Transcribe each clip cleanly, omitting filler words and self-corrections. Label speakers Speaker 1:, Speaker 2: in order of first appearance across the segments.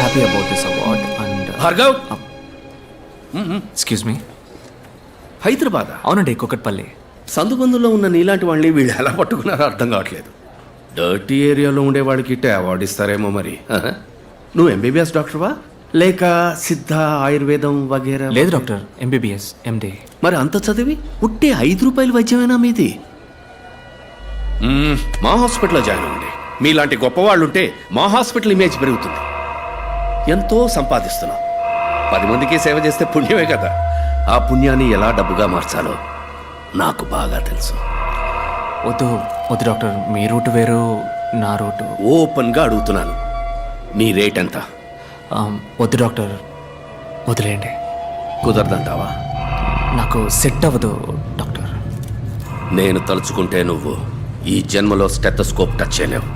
Speaker 1: Happy about this award and
Speaker 2: Bhargav,
Speaker 1: excuse me.
Speaker 2: Hyderabad
Speaker 1: అవునండి, కుకట్పల్లి.
Speaker 2: సందుబందులో ఉన్న నీలాంటి వాళ్ళని వీళ్ళు ఎలా పట్టుకున్నారో అర్థం కావట్లేదు. డర్టీ ఏరియాలో ఉండే వాళ్ళకి ఇట్టే అవార్డు ఇస్తారేమో మరి. నువ్వు ఎంబీబీఎస్ డాక్టర్వా లేక సిద్ధ ఆయుర్వేదం వగేరా?
Speaker 1: లేదు డాక్టర్, ఎంబీబీఎస్ ఎండి.
Speaker 2: మరి అంత చదివి ఉట్టే 5 రూపాయలు వైద్యమేనా మీది? మా హాస్పిటల్లో జాయిన్ అవ్వండి. మీలాంటి గొప్పవాళ్ళు ఉంటే మా హాస్పిటల్ ఇమేజ్ పెరుగుతుంది. ఎంతో సంపాదిస్తున్నాం. 10 మందికి సేవ చేస్తే పుణ్యమే కదా. ఆ పుణ్యాన్ని ఎలా డబ్బుగా మార్చాలో నాకు బాగా తెలుసు.
Speaker 1: వద్దు వద్దు డాక్టర్, మీ రూట్ వేరు, నా రూటు.
Speaker 2: ఓపెన్గా అడుగుతున్నాను, మీ రేట్ ఎంత?
Speaker 1: వద్దు డాక్టర్, వదిలేయండి.
Speaker 2: కుదరదంటావా?
Speaker 1: నాకు సెట్ అవ్వదు డాక్టర్.
Speaker 2: నేను తలుచుకుంటే నువ్వు ఈ జన్మలో స్టెథోస్కోప్ టచ్ చేయలేవు.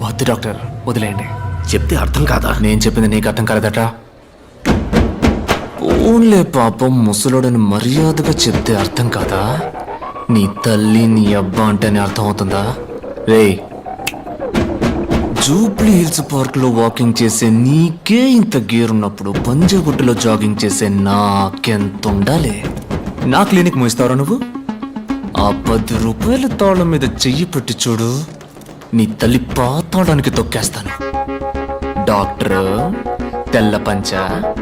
Speaker 1: వద్దు డాక్టర్, వదిలేయండి.
Speaker 2: చెప్తే అర్థం కాదా?
Speaker 1: నేను చెప్పింది నీకు అర్థం కాలేదట. ఓన్లే పాపం, ముసలోడని మర్యాదగా చెప్తే అర్థం కాదా? నీ తల్లి నీ అబ్బా అంటేనే అర్థం అవుతుందా? రే, జూబ్లీ హిల్స్ పార్క్ లో వాకింగ్ చేసే నీకే ఇంత గేర్ ఉన్నప్పుడు పంజాగుట్టలో జాగింగ్ చేసే నాకెంత ఉండాలి? నా క్లినిక్ మోయిస్తావరా నువ్వు? ఆ 10 రూపాయల తాళం మీద చెయ్యి పెట్టి చూడు, నీ తల్లి పాతాళానికి తొక్కేస్తాను. డాక్టర్ తెల్ల పంచ,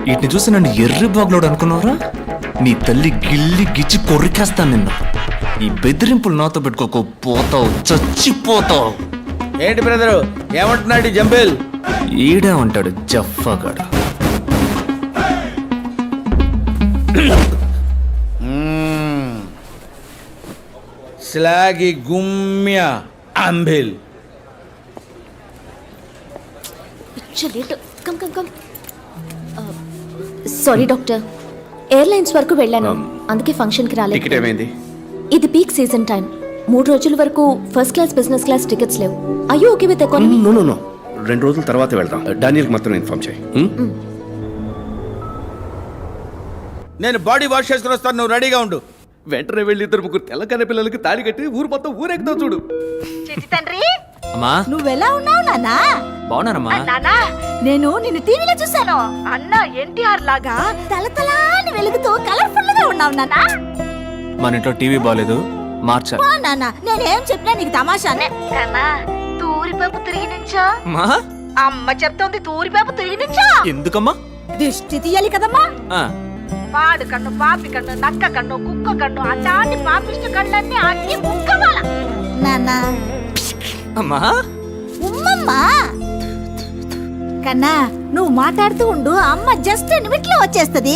Speaker 1: వీటిని చూసి నన్ను ఎర్రి బాగులోడు అనుకున్నావురా? నీ తల్లి గిల్లి గిచ్చి కొరికేస్తాను నిన్ను. ఈ బెదిరింపులు నాతో పెట్టుకోకు, పోతావు, చచ్చిపోతావు.
Speaker 3: ఏంటి బ్రదరు, ఏమంటున్నాడు జంబేల్?
Speaker 1: ఈడే ఉంటాడు జఫాగాడు.
Speaker 3: స్లాగి గుమ్య అంబిల్.
Speaker 4: సారీ డాక్టర్, ఎయిర్లైన్స్ వరకు వెళ్ళాను, అందుకే ఫంక్షన్కి రాలేదు.
Speaker 2: టికెట్ ఏమైంది?
Speaker 4: ఇది పీక్ సీజన్ టైం. 3 రోజుల వరకు first class, business class tickets లేవు. అయ్యో ఓకే విత్ ఎకానమీ?
Speaker 2: నో 2 రోజుల తర్వాత వెళ్దాం. డానియల్కి మాత్రం ఇన్ఫార్మ్ చేయి.
Speaker 3: నేను బాడీ వాష్ చేసుకుని వస్తాను, నువ్వు రెడీగా ఉండు.
Speaker 2: వెంటనే వెళ్ళి 2 తెల్లకన్న పిల్లలకి తాళి కట్టి ఊరు మొత్తం ఊరెక్కుతావు చూడు.
Speaker 5: తండ్రి,
Speaker 1: అమ్మా
Speaker 5: నువ్వెలా ఉన్నావు నాన్నా?
Speaker 1: బాగున్నానమ్మా.
Speaker 5: నానా, నేను నిన్ను టీవీలో చూశాను. అన్న ఎన్టీఆర్ లాగా తలతలాని వెలుగుతూ కలర్ఫుల్ గా ఉన్నావు నాన్నా.
Speaker 1: మన ఇంట్లో టీవీ బాగాలేదు, మార్చాలి.
Speaker 5: నాన్న, నేనేం చెప్పినా నీకు తమాషానే. తూరిపేపు తిరిగి నుంచో అమ్మ చెప్తోంది, తూరిపేపు తిరిగి నుంచో.
Speaker 1: ఎందుకమ్మా?
Speaker 5: దిష్టి తీయాలి కదమ్మా.
Speaker 1: ఆ,
Speaker 5: పాడు కన్ను, పాపి కన్ను, నక్క కన్ను, కుక్క కన్ను, అలాంటి పాపిష్ట కళ్ళన్నీ అన్ని ముక్కవాల. నాన్న
Speaker 1: అమ్మా
Speaker 5: ఉమ్మమ్మా కన్నా, నువ్వు మాట్లాడుతూ ఉండు, అమ్మ జస్ట్ నిమిట్లో వచ్చేస్తది.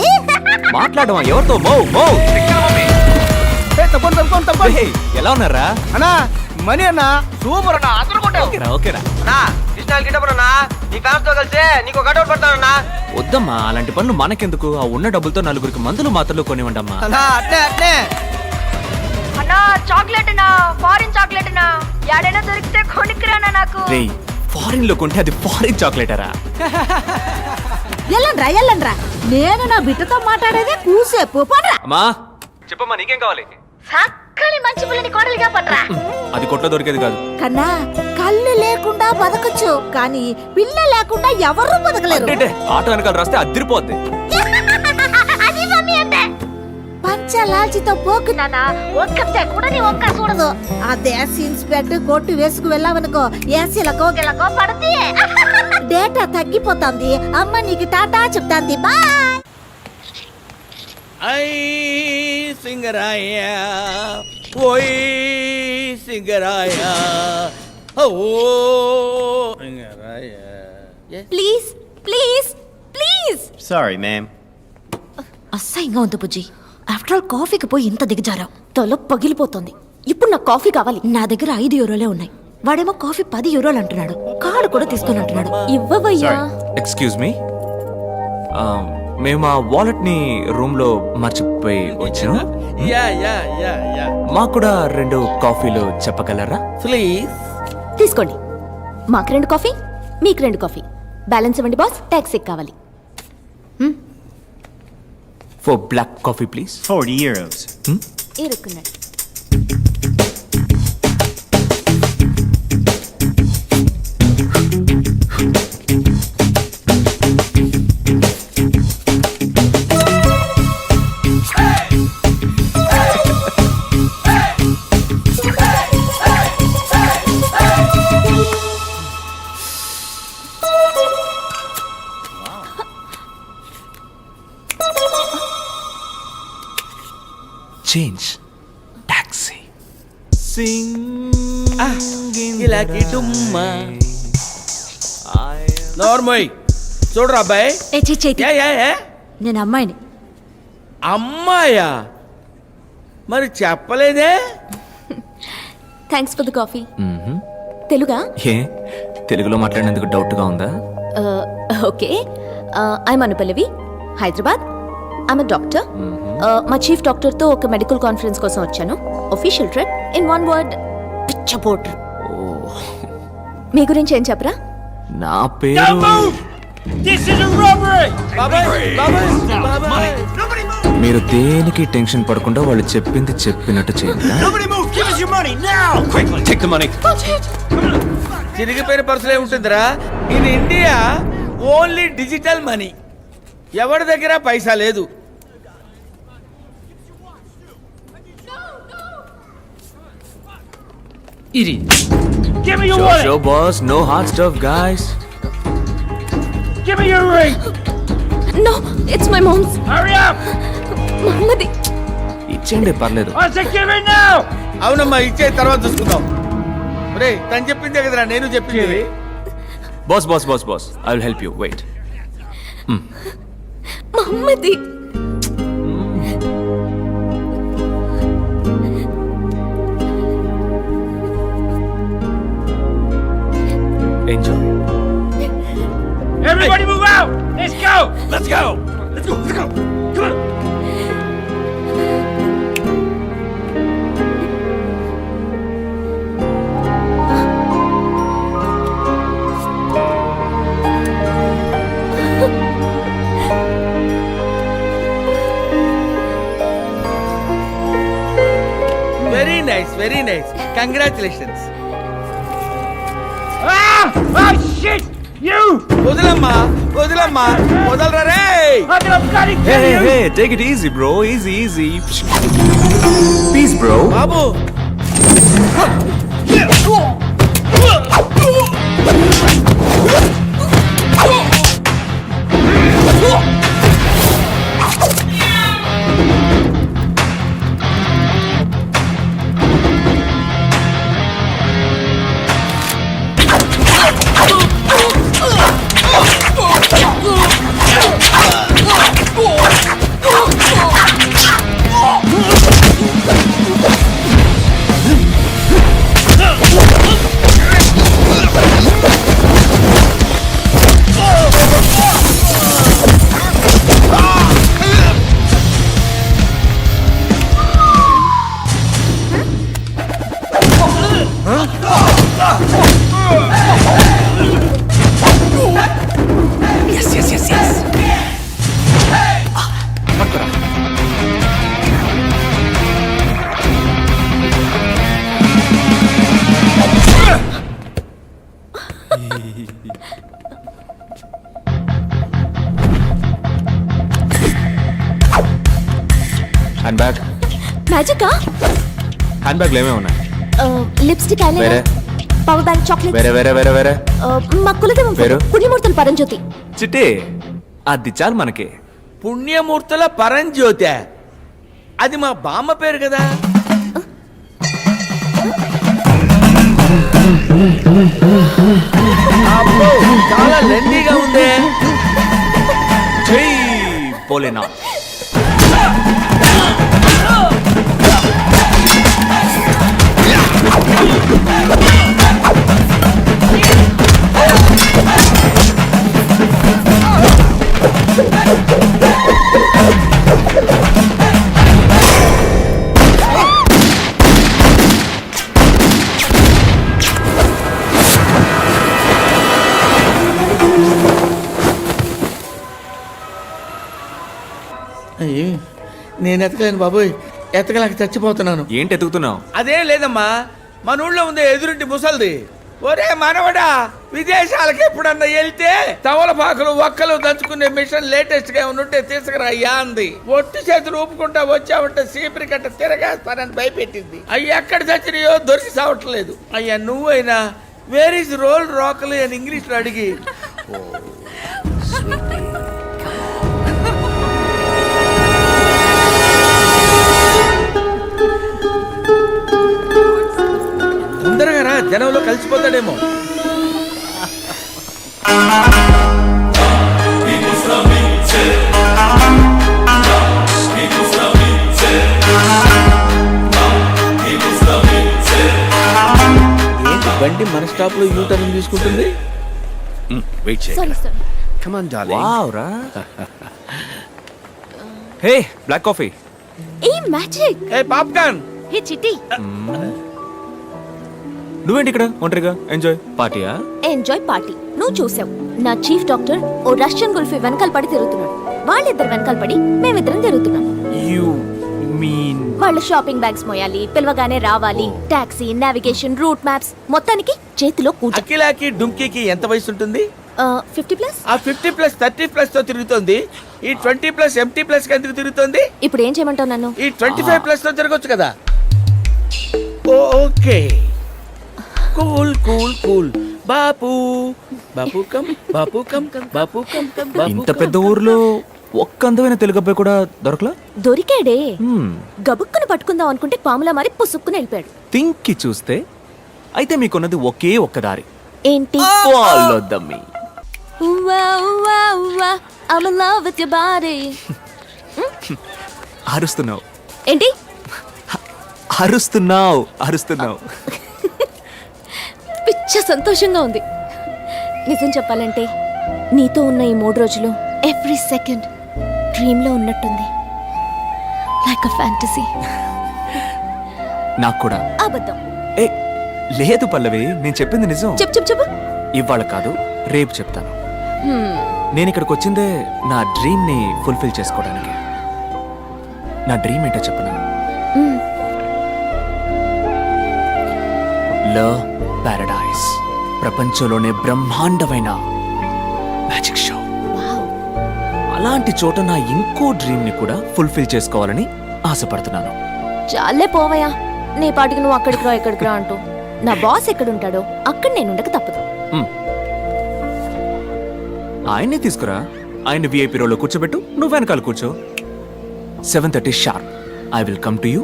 Speaker 1: మాట్లాడమా? ఎవరితో? మో మో
Speaker 3: తప్పండి.
Speaker 1: ఎలా ఉన్నారా
Speaker 3: అన్నా, మనీ అన్నా సూపర్ అన్నా, అందరూ కొట్టావు.
Speaker 1: ఓకేరా ఓకేరా. వద్దమ్మా, అలాంటి పనులు మనకెందుకు? ఆ ఉన్న డబ్బులతో 4 మందులు మాత్రలు కొనివ్వండమ్మా.
Speaker 5: అన్నా, చాక్లెట్ నా, ఫారిన్ చాక్లెట్ నా, యాడైనా దొరికితే కొనికిరానా నాకు.
Speaker 1: రేయ్, ఫారిన్ లో కొంటే అది ఫారిన్ చాక్లెటరా?
Speaker 5: ఎల్లండ్రా, నేను నా బిడ్డతో మాట్లాడేదే కూసేపు. పడరా
Speaker 1: అమ్మా, చెప్పమ్మా, నీకేం కావాలి?
Speaker 5: చక్కని మంచి పిల్లని కోడలిగా పడరా.
Speaker 1: అది కొట్లో దొరికేది కాదు
Speaker 5: కన్నా, కళ్ళు లేకుండా బతకచ్చు, కానీ పిల్ల లేకుండా ఎవరు బతకలేరు.
Speaker 1: అంటే ఆటో వెనకాల రాస్తే అదిరిపోద్ది.
Speaker 5: అది మమ్మీ అంటే పంచలాల్చితో పోకు నానా, ఒక్కతే కూడా నీ ఒక్క చూడదు. అదే సీన్స్ పెట్టి కొట్టు వేసుకు వెళ్ళావనుకో, ఏసీలకో గిలకో పడతి. డేటా తగ్గిపోతుంది. అమ్మ నీకు టాటా చెప్తాంది, బాయ్.
Speaker 3: ఐ సింగరాయ, ఓయ్ సింగరాయ, ఓ Singaraya.
Speaker 4: Please please please.
Speaker 6: Sorry, ma'am.
Speaker 4: అసహ్యంగా ఉంది బుజ్జి. ఆఫ్టర్ ఆల్ కాఫీకి పోయి ఇంత దిగజారావు, తల పగిలిపోతుంది. ఇప్పుడు నాకు కాఫీ కావాలి. నా దగ్గర 5 యూరోలే ఉన్నాయి. వాడేమో కాఫీ 10 యూరోలు అంటున్నాడు. కార్డు కూడా తీసుకొని అంటున్నాడు. ఇవ్వవయ్యా.
Speaker 1: ఎక్స్క్యూజ్ మీ, మేము ఆ వాలెట్ ని రూమ్ లో మర్చిపోయి వచ్చాం. మాకు కూడా 2 కాఫీలు చెప్పగలరా
Speaker 3: ప్లీజ్?
Speaker 4: తీసుకోండి. మాకు 2 కాఫీ, మీకు 2 కాఫీ. బ్యాలెన్స్ ఇవ్వండి బాస్, టాక్సీ కావాలి.
Speaker 1: For black coffee please.
Speaker 6: 40 euros.
Speaker 4: ఇరుక్కున్నాడు.
Speaker 1: చేంజ్ టాక్సీ
Speaker 3: ఇలాకి డుమ్మా నోర్మోయ్ చూడరా అబ్బాయి
Speaker 4: చైతి
Speaker 3: ఏ
Speaker 4: నేను అమ్మాయిని.
Speaker 3: అమ్మాయా మరి చెప్పలేదే
Speaker 4: థ్యాంక్స్ ఫర్ ద కాఫీ. తెలుగా?
Speaker 1: ఏ తెలుగులో మాట్లాడినందుకు డౌట్గా ఉందా?
Speaker 4: Okay. I'm Anupallavi, Hyderabad. I'm doctor. మా చీఫ్ డాక్టర్తో ఒక మెడికల్ కాన్ఫరెన్స్ కోసం వచ్చాను. Official trip. In one word, పిచ్చపోటర్. మీ గురించి ఏం చెప్పరా?
Speaker 1: నా పేరు
Speaker 3: బాబాయ్
Speaker 1: మీరు దేనికి టెన్షన్ పడకుండా వాళ్ళు చెప్పింది చెప్పినట్టు చేయండి.
Speaker 3: చిరిగిపోయిన పర్సులే ఉంటుందిరా. In India only digital money. ఎవరి దగ్గర పైసా లేదు.
Speaker 6: Give me your wallet!
Speaker 1: Show boss, no hard stuff, guys.
Speaker 6: Give me your ring!
Speaker 4: No, it's my mom's.
Speaker 6: Hurry up!
Speaker 4: మమ్మది.
Speaker 1: ఇచ్చేయండి పర్లేదు.
Speaker 6: I said give it now!
Speaker 3: అవునమ్మా, ఇచ్చే తర్వాత చూసుకుందాం. రే తను చెప్పిందే కదరా నేను చెప్పింది.
Speaker 1: Boss I will help you. Wait.
Speaker 4: మమ్మది.
Speaker 1: Enjoy.
Speaker 6: Everybody move out! Let's go! Let's go! Let's go! Let's go! Come on!
Speaker 3: Very nice. Congratulations.
Speaker 6: Ah! Oh shit! You!
Speaker 3: వదలమ్మా Vadalara ray.
Speaker 6: I'm gonna bloody kill you!
Speaker 1: Hey, take it easy, bro. Easy. Peace, bro.
Speaker 3: బాబు
Speaker 1: Yes. పట్టురా. Hand bag.
Speaker 4: మ్యాజికా?
Speaker 1: Hand బ్యాగ్లో ఏమేమి ఉన్నాయి?
Speaker 4: Lipstick,
Speaker 1: వేరే
Speaker 4: eyeliner, power bank, chocolate.
Speaker 1: వేరే
Speaker 4: మా కులదేవం
Speaker 1: పేరు?
Speaker 4: పుణ్యమూర్తులు పరంజ్యోతి.
Speaker 1: చిట్టి అది చాలు మనకి.
Speaker 3: పుణ్యమూర్తుల పరంజ్యోతి. అది మా బామ్మ పేరు కదా. అబ్బో, చాలా లెండీగా ఉందే.
Speaker 1: జై భోలేనా.
Speaker 3: నేను ఎతకలేను బాబోయ్, ఎతకలేక చచ్చిపోతున్నాను.
Speaker 1: ఏంటి ఎతుకుతున్నావు?
Speaker 3: అదేం లేదమ్మా, మన ఊళ్ళో ఉంది ఎదురింటి ముసల్ది. ఒరే మనవడా, విదేశాలకు ఎప్పుడన్నా వెళ్తే తమలపాకులు ఒక్కలు దంచుకునే మిషన్ లేటెస్ట్ గా ఉంటే తీసుకురాయ్యా అంది. ఒట్టి చేతులు ఊపుకుంటా వచ్చావంటే సీపరి కట్ట తిరగేస్తానని భయపెట్టింది. అయ్యి ఎక్కడ చచ్చినాయో దొరికి సావట్లేదు. అయ్యా నువ్వైనా వేర్ ఇస్ రోల్ రాకలు అని ఇంగ్లీష్ లో అడిగి జనంలో కలిసిపోతాడేమో. ఏంటి బండి మన స్టాప్ లో యూ టర్న్ తీసుకుంటుంది?
Speaker 2: వెయిట్
Speaker 4: సారీ
Speaker 2: చేయండి.
Speaker 4: Sir.
Speaker 2: Come on, darling.
Speaker 1: Wow రా. Hey black coffee.
Speaker 4: A magic.
Speaker 3: A popcorn.
Speaker 4: Hey చిట్టి.
Speaker 1: నువ్వేంటి ఇక్కడ ఒంటరిగా? ఎంజాయ్ పార్టీయా?
Speaker 4: Enjoy party. నువ్వు చూసావు నా చీఫ్ డాక్టర్ ఓ రష్యన్ గుల్ఫీ వెనకాల పడి తిరుగుతున్నాడు. వాళ్ళిద్దరు వెనకాల పడి మేమిద్దరం తిరుగుతున్నాం.
Speaker 1: యు మీన్
Speaker 4: వాళ్ళు షాపింగ్ బ్యాగ్స్ మోయాలి, పిలవగానే రావాలి, టాక్సీ, నావిగేషన్, రూట్ మ్యాప్స్, మొత్తానికి చేతిలో కూర్చో.
Speaker 3: అఖిలాకి డుంకీకి ఎంత వయసు ఉంటుంది?
Speaker 4: 50+.
Speaker 3: ఆ 50+, 30+ తో తిరుగుతోంది. ఈ 20+ MT+ కి ఎందుకు తిరుగుతోంది?
Speaker 4: ఇప్పుడు ఏం చేయమంటావు నన్ను?
Speaker 3: ఈ 25+ తో తిరగొచ్చు కదా. Okay, cool cool cool. బాపు బాపు కమ్, బాపు కమ్, బాపు కమ్, బాపు
Speaker 1: ఇంత
Speaker 3: కమ్.
Speaker 1: పెద్ద ఊర్లో ఒక్క అందమైన తెలుగు అబ్బాయి కూడా దొరకలా?
Speaker 4: దొరికాడే. గబుక్కును పట్టుకుందాం అనుకుంటే పాములా మారి పుసుక్కుని వెళ్ళిపోయాడు.
Speaker 1: థింక్కి చూస్తే అయితే మీకున్నది ఒకే ఒక్క దారి.
Speaker 4: ఏంటి?
Speaker 1: Follow the me.
Speaker 4: I'm in love with your body.
Speaker 1: అరుస్తున్నావు
Speaker 4: ఏంటి?
Speaker 1: అరుస్తున్నావు.
Speaker 4: పిచ్చ సంతోషంగా ఉంది. నిజం చెప్పాలంటే నీతో ఉన్న ఈ 3 రోజులు ఎవ్రీ సెకండ్ డ్రీమ్ లో ఉన్నట్టుంది. Like a fantasy.
Speaker 1: నాకు కూడా.
Speaker 4: అబద్ధం.
Speaker 1: ఏ లేదు పల్లవి, నేను చెప్పింది నిజం.
Speaker 4: చెప్పు.
Speaker 1: ఇవాళ కాదు, రేపు చెప్తాను. నేను ఇక్కడికి వచ్చిందే నా డ్రీమ్ ని ఫుల్ఫిల్ చేసుకోవడానికి. నా డ్రీమ్ ఏంటో చెప్పనా? లవ్ పారడైస్, ప్రపంచంలోనే బ్రహ్మాండమైన మ్యాజిక్ షో. అలాంటి చోట నా ఇంకో డ్రీమ్ ని కూడా ఫుల్ఫిల్ చేసుకోవాలని ఆశపడుతున్నాను.
Speaker 4: చాలే పోవయ్యా, నీ పాటికి నువ్వు అక్కడికి రా ఇక్కడికి రా అంటూ. నా బాస్ ఎక్కడుంటాడో అక్కడ నేను ఉండక తప్పదు.
Speaker 1: ఆయన్ని తీసుకురా, ఆయన విఐపీ రోలో కూర్చోబెట్టు, నువ్వు వెనకాల కూర్చో. 7:30 sharp I will come to you.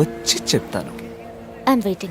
Speaker 1: వచ్చి చెప్తాను.
Speaker 4: I'm waiting.